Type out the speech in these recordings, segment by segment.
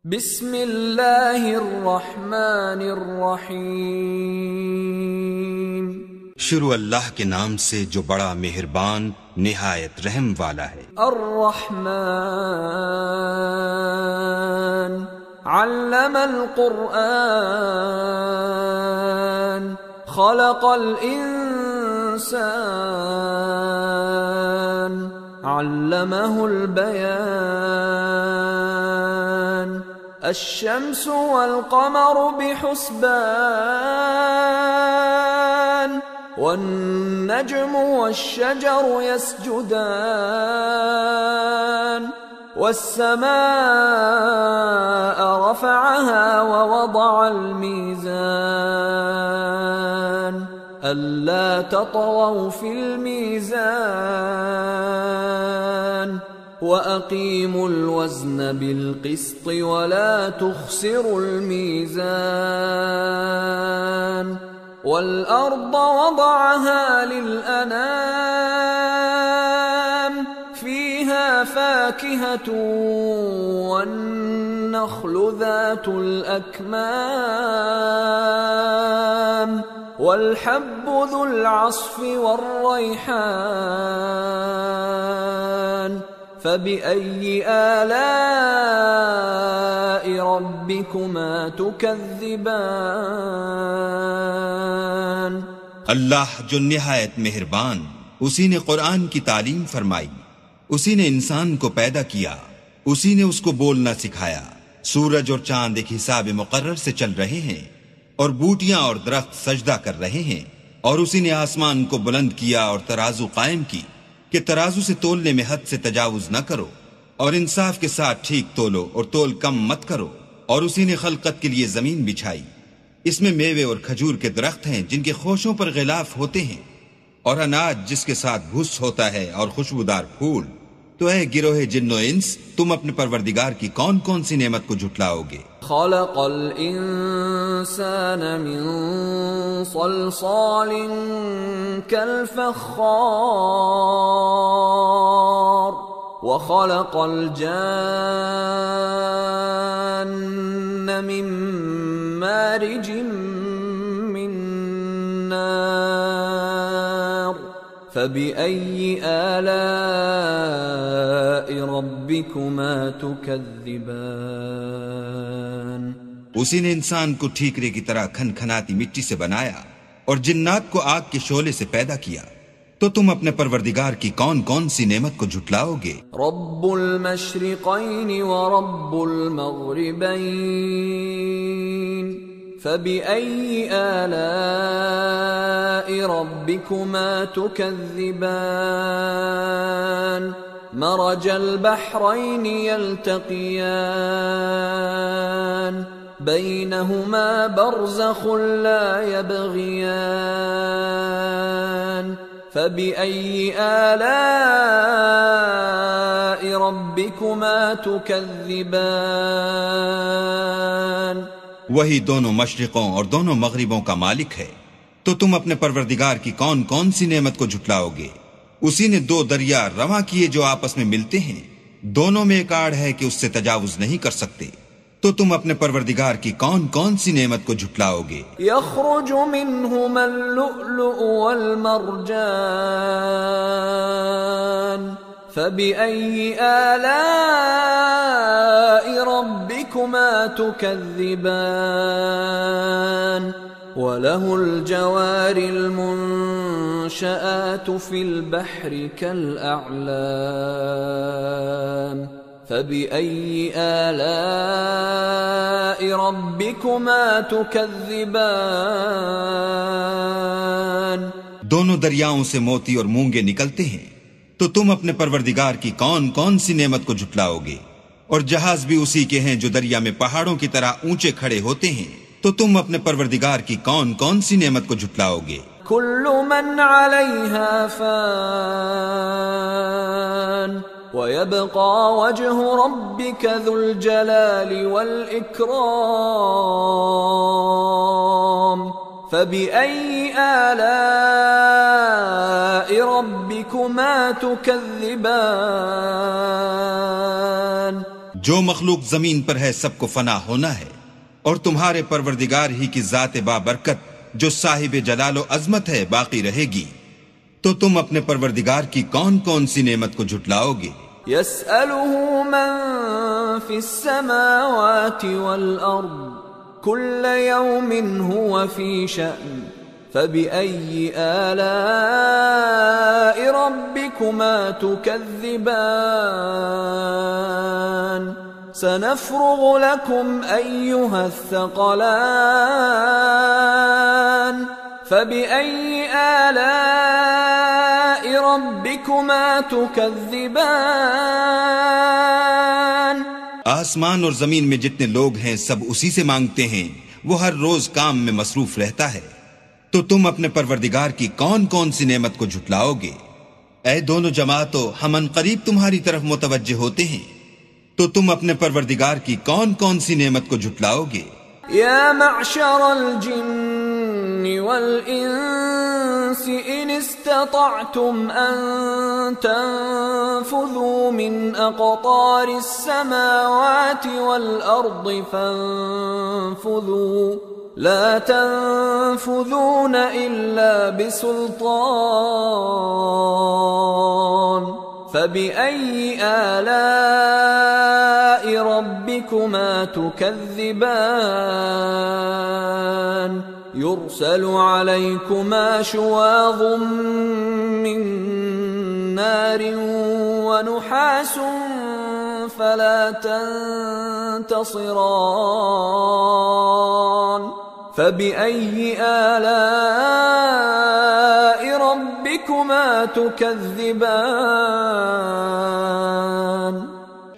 بسم اللہ الرحمن الرحیم۔ شروع اللہ کے نام سے جو بڑا مہربان نہایت رحم والا ہے۔ الرحمن علم القرآن خلق الانسان علمہ البیان الشمس والقمر بحسبان والنجم والشجر يسجدان والسماء رفعها ووضع الميزان ألا تطغوا في الميزان وَأَقِيمُوا الْوَزْنَ بِالْقِسْطِ وَلَا تُخْسِرُوا الْمِيزَانَ وَالْأَرْضَ وَضَعَهَا لِلْأَنَامِ فِيهَا فَاكِهَةٌ وَالنَّخْلُ ذَاتُ الْأَكْمَامِ وَالْحَبُّ ذُو الْعَصْفِ وَالرَّيْحَانُ فَبِأَيِّ آلَاءِ رَبِّكُمَا تُكَذِّبَانِ۔ اللہ جو نہایت مہربان، اسی نے قرآن کی تعلیم فرمائی، اسی نے انسان کو پیدا کیا، اسی نے اس کو بولنا سکھایا۔ سورج اور چاند ایک حساب مقرر سے چل رہے ہیں، اور بوٹیاں اور درخت سجدہ کر رہے ہیں، اور اسی نے آسمان کو بلند کیا اور ترازو قائم کی کہ ترازو سے تولنے میں حد سے تجاوز نہ کرو، اور انصاف کے ساتھ ٹھیک تولو اور تول کم مت کرو۔ اور اسی نے خلقت کے لیے زمین بچھائی، اس میں میوے اور کھجور کے درخت ہیں جن کے خوشوں پر غلاف ہوتے ہیں، اور اناج جس کے ساتھ بھس ہوتا ہے، اور خوشبودار پھول۔ تو اے گروہ جن و انس، تم اپنے پروردگار کی کون کون سی نعمت کو جھٹلاؤ گے؟ خلق الانسان من صلصال كالفخار وخلق الجان من مارج من نار فبأي آلاء ربكما تكذبان۔ اسی نے انسان کو ٹھیکرے کی طرح کھن کھناتی مٹی سے بنایا اور جنات کو آگ کے شعلے سے پیدا کیا، تو تم اپنے پروردگار کی کون کون سی نعمت کو جھٹلاؤ گے؟ رب المشرقین ورب المغربین فبأي آلاء ربكما تكذبان۔ مرج البحرين يلتقيان بينهما برزخ لا يبغيان فبأي آلاء ربكما تكذبان۔ وہی دونوں مشرقوں اور دونوں مغربوں کا مالک ہے، تو تم اپنے پروردگار کی کون کون سی نعمت کو جھٹلاؤ گے؟ اسی نے دو دریا رواں کیے جو آپس میں ملتے ہیں، دونوں میں ایک آڑ ہے کہ اس سے تجاوز نہیں کر سکتے، تو تم اپنے پروردگار کی کون کون سی نعمت کو جھٹلاؤ گے؟ یخرج منہما اللؤلؤ والمرجان فبأي آلاء ربكما تكذبان۔ وله الجوار المنشآت في البحر كالأعلام فبأي آلاء ربكما تكذبان۔ دونوں دریاؤں سے موتی اور مونگے نکلتے ہیں، تو تم اپنے پروردگار کی کون کون سی نعمت کو جھٹلاؤ گے؟ اور جہاز بھی اسی کے ہیں جو دریا میں پہاڑوں کی طرح اونچے کھڑے ہوتے ہیں، تو تم اپنے پروردگار کی کون کون سی نعمت کو جھٹلاؤ گے؟ کل من علیہا فان وَيَبْقَى وَجْهُ رَبِّكَ ذُو الْجَلَالِ وَالْإِكْرَامِ فَبِأَيِّ آلَاءِ رَبِّكُمَا تُكَذِّبَانِ۔ جو مخلوق زمین پر ہے سب کو فنا ہونا ہے، اور تمہارے پروردگار ہی کی ذات بابرکت جو صاحب جلال و عظمت ہے باقی رہے گی، تو تم اپنے پروردگار کی کون کون سی نعمت کو جھٹلاؤ گے؟ يسأله من في السماوات والأرض كل يوم هو في شأن فبأي آلاء ربكما تكذبان سنفرغ لكم أيها الثقلان فبأي آلاء ربكما تكذبان آسمان اور زمین میں جتنے لوگ ہیں سب اسی سے مانگتے ہیں، وہ ہر روز کام میں مصروف رہتا ہے، تو تم اپنے پروردگار کی کون کون سی نعمت کو جھٹلاؤ گے؟ اے دونوں جماعتوں، ہم عنقریب تمہاری طرف متوجہ ہوتے ہیں، تو تم اپنے پروردگار کی کون کون سی نعمت کو جھٹلاؤ گے؟ يا معشر الجن والإنس إن استطعتم أن تنفذوا من أقطار السماوات والأرض فانفذوا لا تنفذون إلا بسلطان فبأي آلاء ربكما تكذبان يرسل عليكما شواظ من نار ونحاس فلا تنتصران فبأي آلاء ربكما تكذبان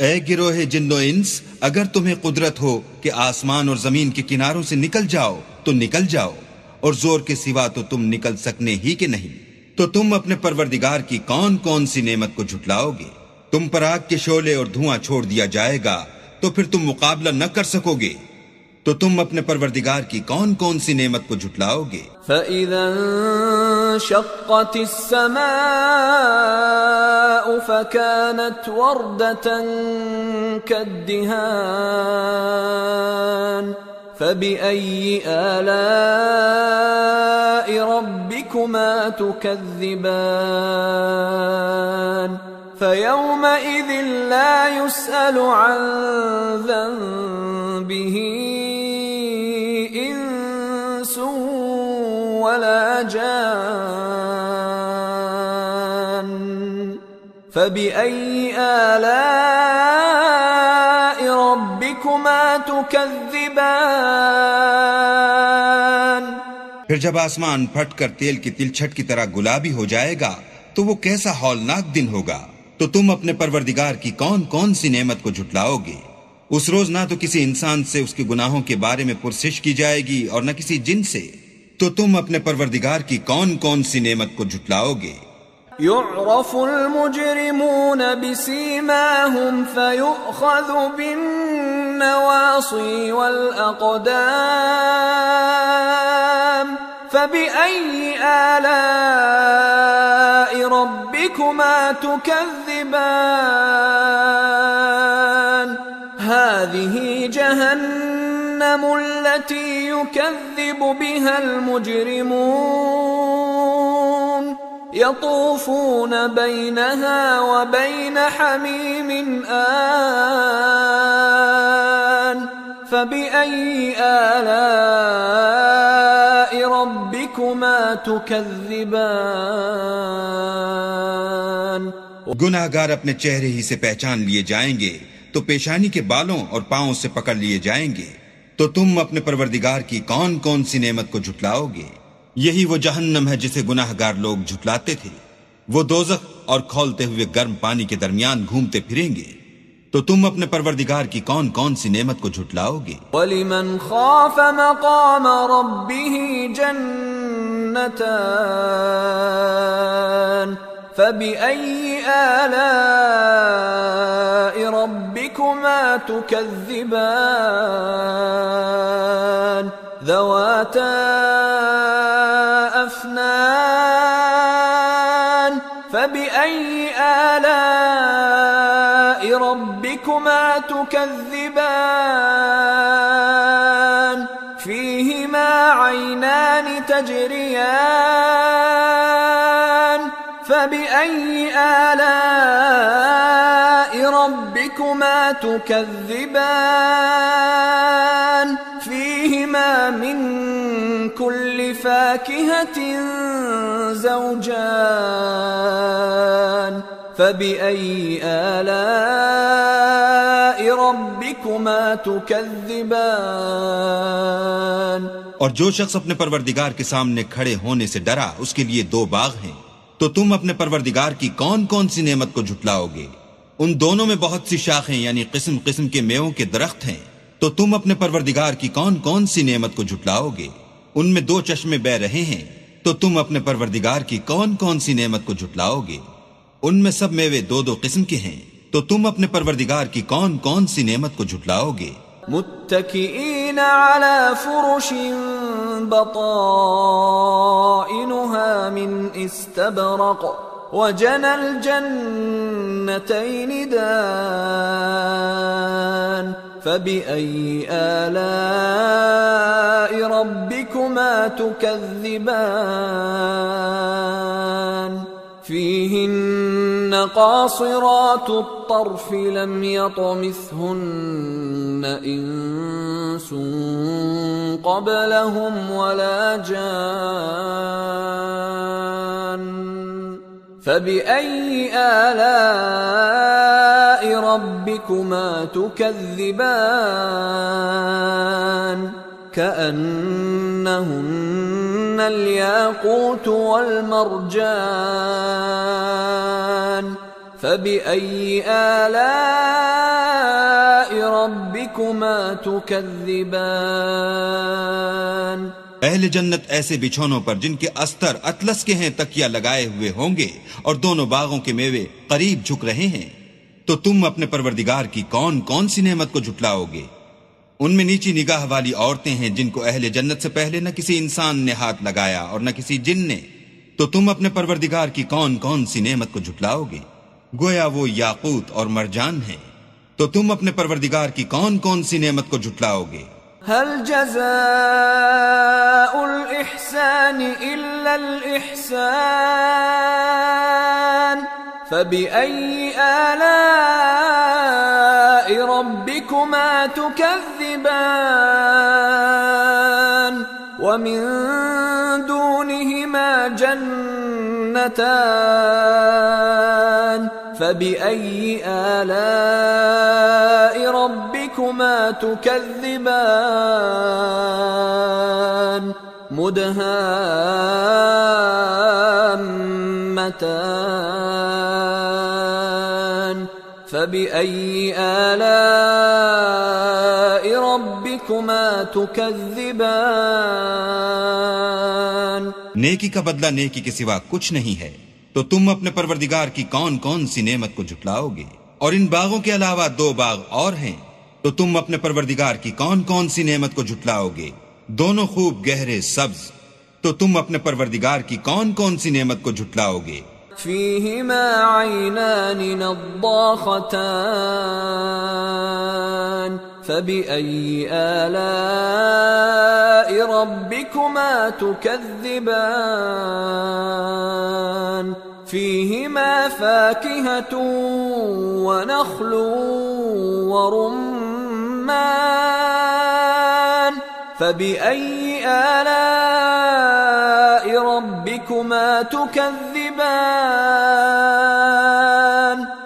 اے گروہ جن و انس، اگر تمہیں قدرت ہو کہ آسمان اور زمین کے کناروں سے نکل جاؤ تو نکل جاؤ، اور زور کے سوا تو تم نکل سکنے ہی کہ نہیں، تو تم اپنے پروردگار کی کون کون سی نعمت کو جھٹلاؤ گے؟ تم پر آگ کے شعلے اور دھواں چھوڑ دیا جائے گا تو پھر تم مقابلہ نہ کر سکو گے، تو تم اپنے پروردگار کی کون کون سی نعمت کو جھٹلاؤ گے؟ فَإِذَا انشَقَّتِ السَّمَاءُ فَكَانَتْ وَرْدَةً كَالدِّهَانِ فَبِأَيِّ آلَاءِ رَبِّكُمَا تُكَذِّبَانِ فَيَوْمَئِذٍ لَا يُسْأَلُ عَنْ ذَنبِهِ إِنسٌ وَلَا جَانٌ فَبِأَيِّ آلَاءِ رَبِّكُمَا تُكَذِّبَانِ پھر جب آسمان پھٹ کر تیل کی تلچھٹ کی طرح گلابی ہو جائے گا تو وہ کیسا ہولناک دن ہوگا، تو تم اپنے پروردگار کی کون کون سی نعمت کو جھٹلاؤ گے؟ اس روز نہ تو کسی انسان سے اس کے گناہوں کے بارے میں پرسش کی جائے گی اور نہ کسی جن سے، تو تم اپنے پروردگار کی کون کون سی نعمت کو جھٹلاؤ گے؟ يعرف المجرمون بسيماهم فيؤخذ بالنواصي والأقدام فبأي آلاء ربكما تكذبان هذه جهنم التي يكذب بها المجرمون يطوفون بينها وبين حميم آن فبأي آلاء ربكما تكذبان گناہ گار اپنے چہرے ہی سے پہچان لیے جائیں گے تو پیشانی کے بالوں اور پاؤں سے پکڑ لیے جائیں گے، تو تم اپنے پروردگار کی کون کون سی نعمت کو جھٹلاؤ گے؟ یہی وہ جہنم ہے جسے گناہ گار لوگ جھٹلاتے تھے، وہ دوزخ اور کھولتے ہوئے گرم پانی کے درمیان گھومتے پھریں گے، تو تم اپنے پروردگار کی کون کون سی نعمت کو جھٹلاؤ گے؟ وَلِمَنْ خَافَ مَقَامَ رَبِّهِ جَنَّتَانِ فَبِأَيِّ آلَاءِ رَبِّكُمَا تُكَذِّبَانِ ذَوَاتَا أَفْنَانٍ فَبِأَيِّ آلَاءِ رَبِّكُمَا تُكَذِّبَانِ تجريان فبأي آلاء ربكما تكذبان فيهما من كل فاكهة زوجان فبأي آلاء ربكما تكذبان اور جو شخص اپنے پروردگار کے سامنے کھڑے ہونے سے ڈرا اس کے لیے 2 باغ ہیں، تو تم اپنے پروردگار کی کون کون سی نعمت کو جھٹلاؤ گے؟ ان دونوں میں بہت سی شاخیں یعنی قسم قسم کے میووں کے درخت ہیں، تو تم اپنے پروردگار کی کون کون سی نعمت کو جھٹلاؤ گے؟ ان میں 2 چشمے بہ رہے ہیں، تو تم اپنے پروردگار کی کون کون سی نعمت کو جھٹلاؤ گے؟ ان میں سب میوے 2 قسم کے ہیں، تو تم اپنے پروردگار کی کون کون سی نعمت کو جھٹلاؤ گے؟ متكئين على فرش بطائنها من استبرق وجنى الجنتين دان فبأي آلاء ربكما تكذبان فيهن قاصرات الطرف لم يطمثهن إنس قبلهم ولا جان فبأي آلاء ربكما تكذبان كأنهن الياقوت والمرجان فبأي آلاء ربكما تكذبان اہل جنت ایسے بچھونوں پر جن کے استر اطلس کے ہیں تکیہ لگائے ہوئے ہوں گے، اور دونوں باغوں کے میوے قریب جھک رہے ہیں، تو تم اپنے پروردگار کی کون کون سی نعمت کو جھٹلاؤ گے؟ ان میں نیچی نگاہ والی عورتیں ہیں جن کو اہل جنت سے پہلے نہ کسی انسان نے ہاتھ لگایا اور نہ کسی جن نے، تو تم اپنے پروردگار کی کون کون سی نعمت کو جھٹلاؤ گے؟ گویا وہ یاقوت اور مرجان ہیں، تو تم اپنے پروردگار کی کون کون سی نعمت کو جھٹلاؤ گے؟ هل جزاء الإحسان إلا الإحسان فبأي آلاء ربكما تكذبان ومن دونهما جنتان فبأي آلاء ربكما تكذبان مدهامتان فبأي آلاء ربكما تكذبان نیکی کا بدلہ نیکی کے سوا کچھ نہیں ہے، تو تم اپنے پروردگار کی کون کون سی نعمت کو جھٹلاؤ گے؟ اور ان باغوں کے علاوہ 2 باغ اور ہیں، تو تم اپنے پروردگار کی کون کون سی نعمت کو جھٹلاؤ گے؟ دونوں خوب گہرے سبز، تو تم اپنے پروردگار کی کون کون سی نعمت کو جھٹلاؤ گے؟ فيهما عينان نضاختان فبأي آلاء ربكما تكذبان فيهما فاكهة ونخل ورمان فبأي آلاء ربكما تكذبان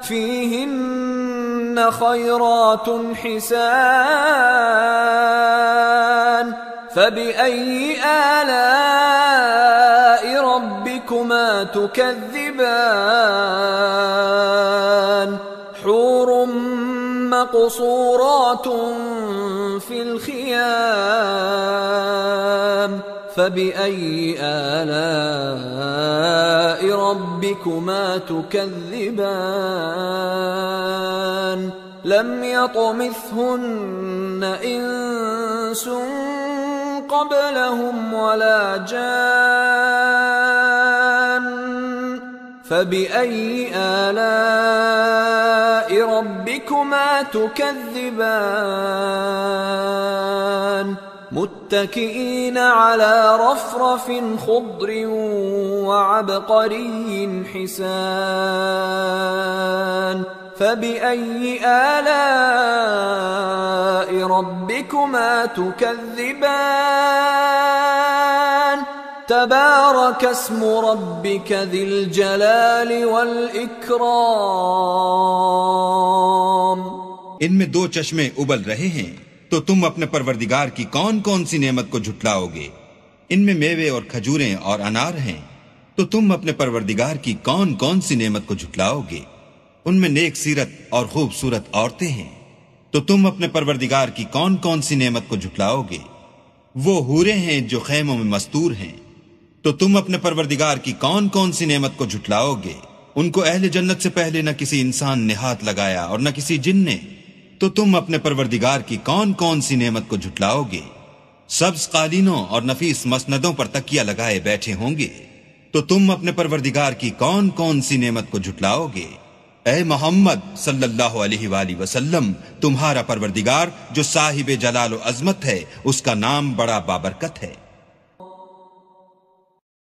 فيهن خيرات حسان فبأي آلاء ربكما تكذبان حور مقصورات في الخيام فبأي آلاء ربكما تكذبان لم يطمثهن إنس قبلهم ولا جان فبأي آلاء ربكما تكذبان متكئين على رفرف خضر وعبقري حسان فبأي آلاء ربكما تكذبان تبارك اسم ربك ذي الجلال والإكرام. ان میں دو چشمے ابل رہے ہیں تو تم اپنے پروردگار کی کون کون سی نعمت کو جھٹلاؤ گے؟ ان میں میوے اور کھجوریں اور انار ہیں تو تم اپنے پروردگار کی کون کون سی نعمت کو جھٹلاؤ گے؟ ان میں نیک سیرت اور خوبصورت عورتیں ہیں تو تم اپنے پروردگار کی کون کون سی نعمت کو جھٹلاؤ گے؟ وہ حوریں ہیں جو خیموں میں مستور ہیں تو تم اپنے پروردگار کی کون کون سی نعمت کو جھٹلاؤ گے؟ ان کو اہل جنت سے پہلے نہ کسی انسان نے ہاتھ لگایا اور نہ کسی جن نے، تو تم اپنے پروردگار کی کون کون سی نعمت کو جھٹلاؤ گے؟ سبز قالینوں اور نفیس مسندوں پر تکیہ لگائے بیٹھے ہوں گے تو تم اپنے پروردگار کی کون کون سی نعمت کو جھٹلاؤ گے؟ اے محمد صلی اللہ علیہ وآلہ وسلم، تمہارا پروردگار جو صاحب جلال و عظمت ہے، اس کا نام بڑا بابرکت ہے.